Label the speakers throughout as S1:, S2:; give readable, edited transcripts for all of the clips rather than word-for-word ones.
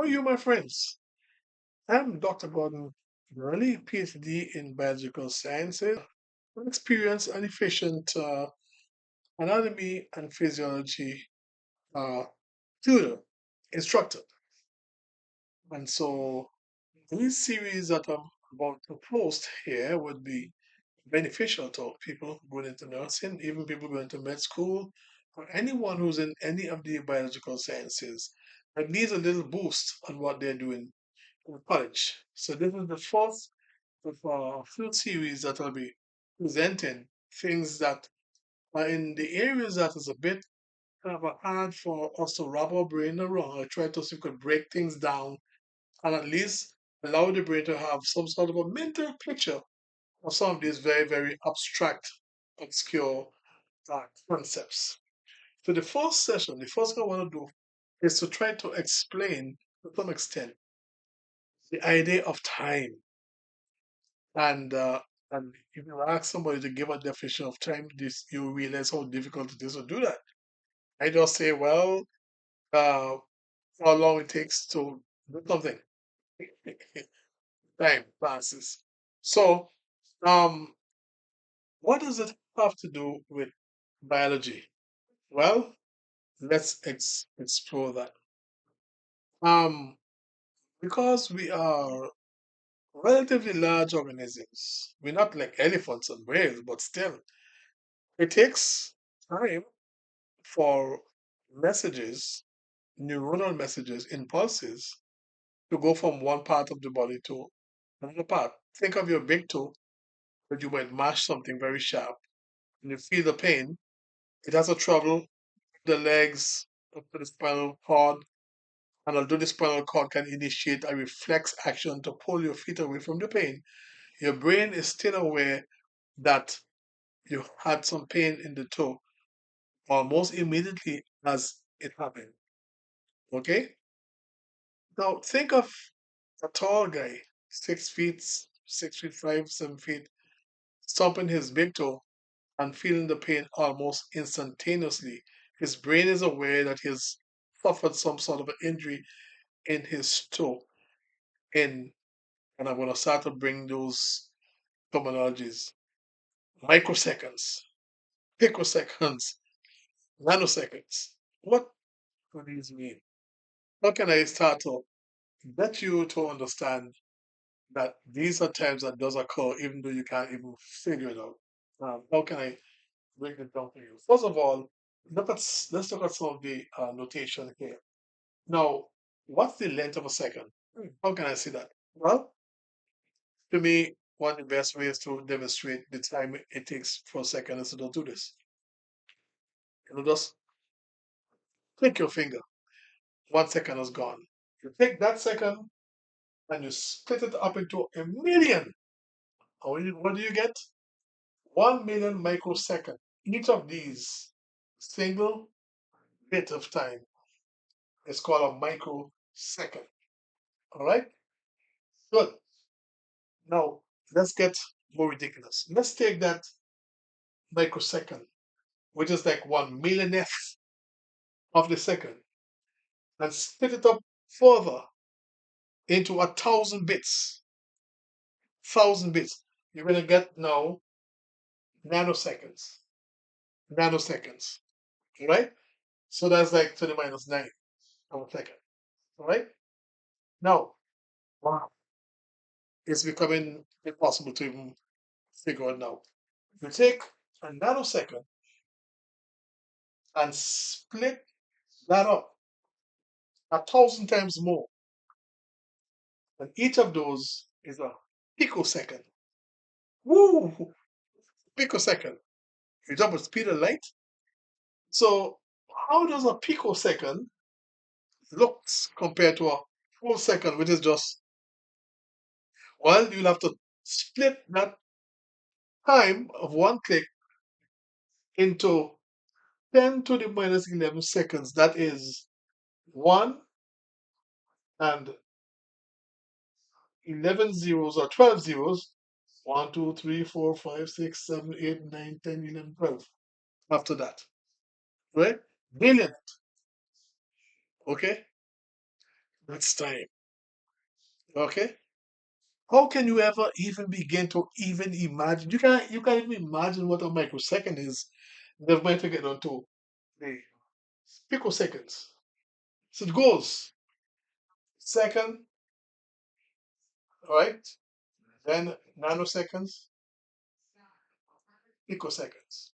S1: are you, my friends? I'm Dr. Gordon Gurney, PhD in biological sciences, an experienced and efficient anatomy and physiology uh, tutor, instructor. And so these series that I'm about to post here would be beneficial to people going into nursing, even people going to med school, or anyone who's in any of the biological sciences that needs a little boost on what they're doing in college. So this is the first of a few series that I'll be presenting things that are in the areas that is a bit kind of hard for us to wrap our brain around. I try to see if we could break things down and at least allow the brain to have some sort of a mental picture of some of these very, very abstract, obscure concepts. So the first session, the first thing I want to do is to try to explain to some extent the idea of time. And if you ask somebody to give a definition of time, this you realize how difficult it is to do that. I just say, well, uh, how long it takes to do something. Time passes. So, um, what does it have to do with biology? Well, let's explore that. Um, because we are relatively large organisms, we're not like elephants and whales, but still, it takes time for messages, neuronal messages, impulses to go from one part of the body to another part. Think of your big toe that you might mash something very sharp and you feel the pain. It has to travel the legs up to the spinal cord, and although the spinal cord can initiate a reflex action to pull your feet away from the pain, your brain is still aware that you had some pain in the toe almost immediately as it happened. Okay? Now think of a tall guy, 6 feet, 6 feet five, 7 feet, stomping his big toe and feeling the pain almost instantaneously. His brain is aware that he's suffered some sort of an injury in his toe. In and I'm gonna start to bring those terminologies. Microseconds, picoseconds, nanoseconds. What do these mean? How can I start to get you to understand that these are times that does occur even though you can't even figure it out? How can I break it down for you? First of all, let's look at some of the notation here. Now, what's the length of a second? How can I see that? Well, to me, one of the best ways to demonstrate the time it takes for a second is to do this. Just click your finger. 1 second is gone. You take that second and you split it up into a million. What do you get? 1 million microsecond. Each of these single bit of time is called a microsecond. All right? Good. Now, let's get more ridiculous. Let's take that microsecond, which is like 1 millionth of the second, and split it up further into 1,000 bits. 1,000 bits. You're going to get now nanoseconds. Nanoseconds. All right? So that's like 10 to the -9 of a second. All right? Now, wow, it's becoming impossible to even figure it out. You take a nanosecond and split that up 1,000 times more, and each of those is a picosecond. Woo! Picosecond. You jump with speed of light. So, how does a picosecond looks compared to a full second, which is just, well, you'll have to split that time of one click into 10 to the -11 seconds. That is 1 and 11 zeros or 12 zeros. 1, 2, 3, 4, 5, 6, 7, 8, 9, 10, 11, 12. After that, right? Billion. Okay? That's time. Okay? How can you ever even begin to even imagine? You can't even imagine what a microsecond is. Never mind to get onto the picoseconds. So it goes second, right? Then nanoseconds, picoseconds.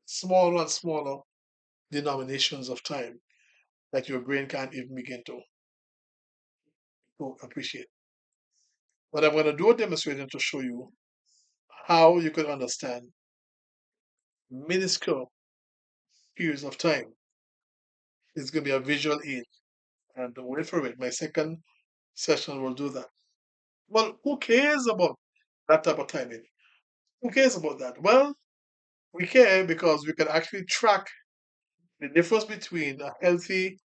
S1: Smaller and smaller denominations of time that your brain can't even begin to appreciate. But I'm going to do a demonstration to show you how you can understand minuscule periods of time. It's going to be a visual aid. And wait for it. My second session will do that. Well, who cares about that type of timing? Who cares about that? Well, we care because we can actually track the difference between a healthy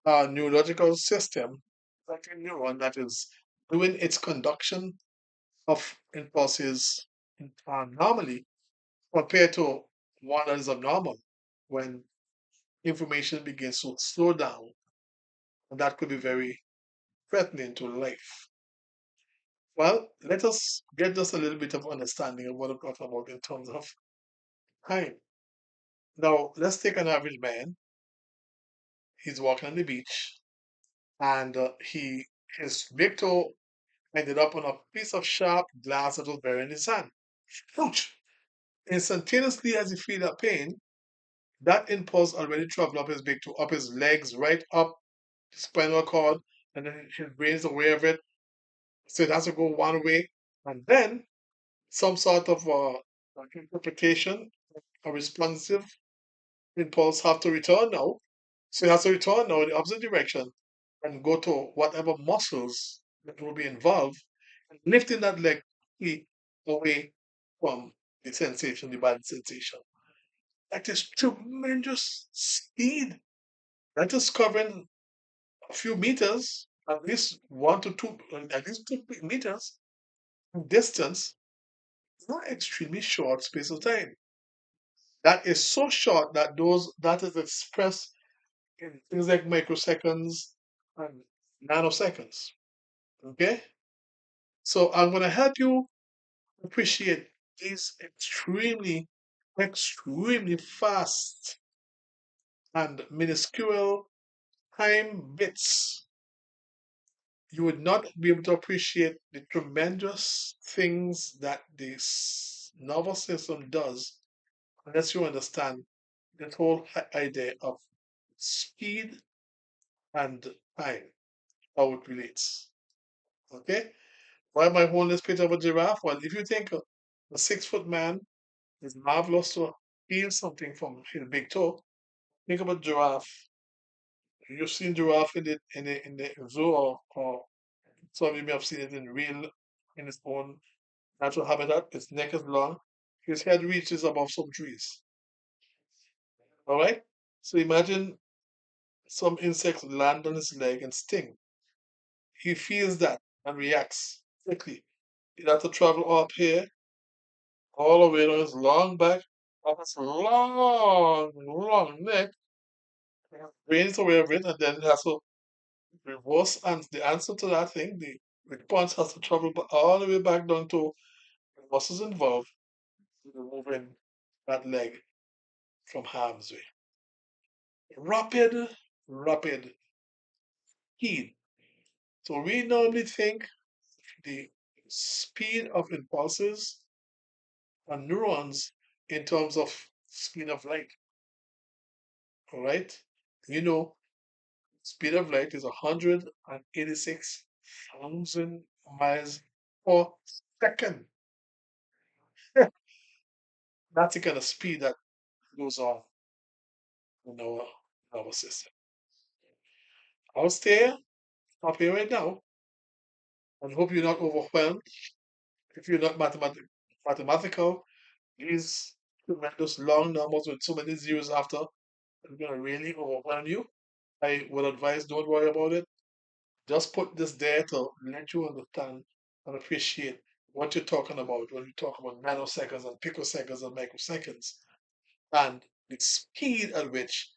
S1: neurological system, like a neuron that is doing its conduction of impulses normally, compared to one that is abnormal when information begins to slow down. And that could be very threatening to life. Well, let us get just a little bit of understanding of what I'm talking about in terms of time. Now, let's take an average man. He's walking on the beach, and his big toe ended up on a piece of sharp glass that was buried in his hand. Ouch! Instantaneously, as he feel that pain, that impulse already traveled up his big toe, up his legs, right up the spinal cord, and then his brain is aware of it. So it has to go one way, and then some sort of like interpretation, a responsive impulse have to return now. So it has to return now in the opposite direction and go to whatever muscles that will be involved, and lifting that leg away from the sensation, the bad sensation. That is tremendous speed. That is covering a few meters, at least 1 to 2, at least 2 meters distance, not extremely short space of time. That is so short that that is expressed in things like microseconds and nanoseconds. Okay? So I'm gonna help you appreciate these extremely fast and minuscule time bits. You would not be able to appreciate the tremendous things that this nervous system does unless you understand that whole idea of speed and time, how it relates. Okay? Why am I holding this picture of a giraffe? Well, if you think a 6 foot man is marvelous to feel something from his big toe, think about giraffe. You've seen giraffe in the zoo, or some of you may have seen it in real, in its own natural habitat. Its neck is long. His head reaches above some trees. All right? So imagine some insects land on his leg and sting. He feels that and reacts quickly. He has to travel up here, all the way on his long back, up his long neck, brains aware of it, and then he has to reverse. And the answer to that thing, the response has to travel all the way back down to the muscles involved in removing that leg from harm's way. Rapid heat. So we normally think the speed of impulses and neurons in terms of speed of light. All right? You know, speed of light is 186,000 miles per second. That's the kind of speed that goes on in our nervous system. I'll stay up here right now and hope you're not overwhelmed. If you're not mathematical, these tremendous long numbers with so many zeros after are going to really overwhelm you. I would advise don't worry about it. Just put this there to let you understand and appreciate what you're talking about when you talk about nanoseconds and picoseconds and microseconds, and the speed at which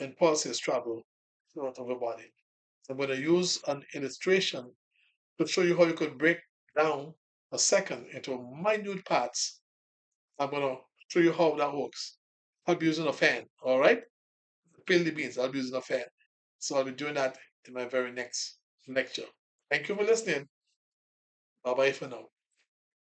S1: impulses travel throughout our body. I'm going to use an illustration to show you how you could break down a second into minute parts. I'm going to show you how that works. I'll be using a fan, all right? Peel the beans, I'll be using a fan. So I'll be doing that in my very next lecture. Thank you for listening. Bye bye for now.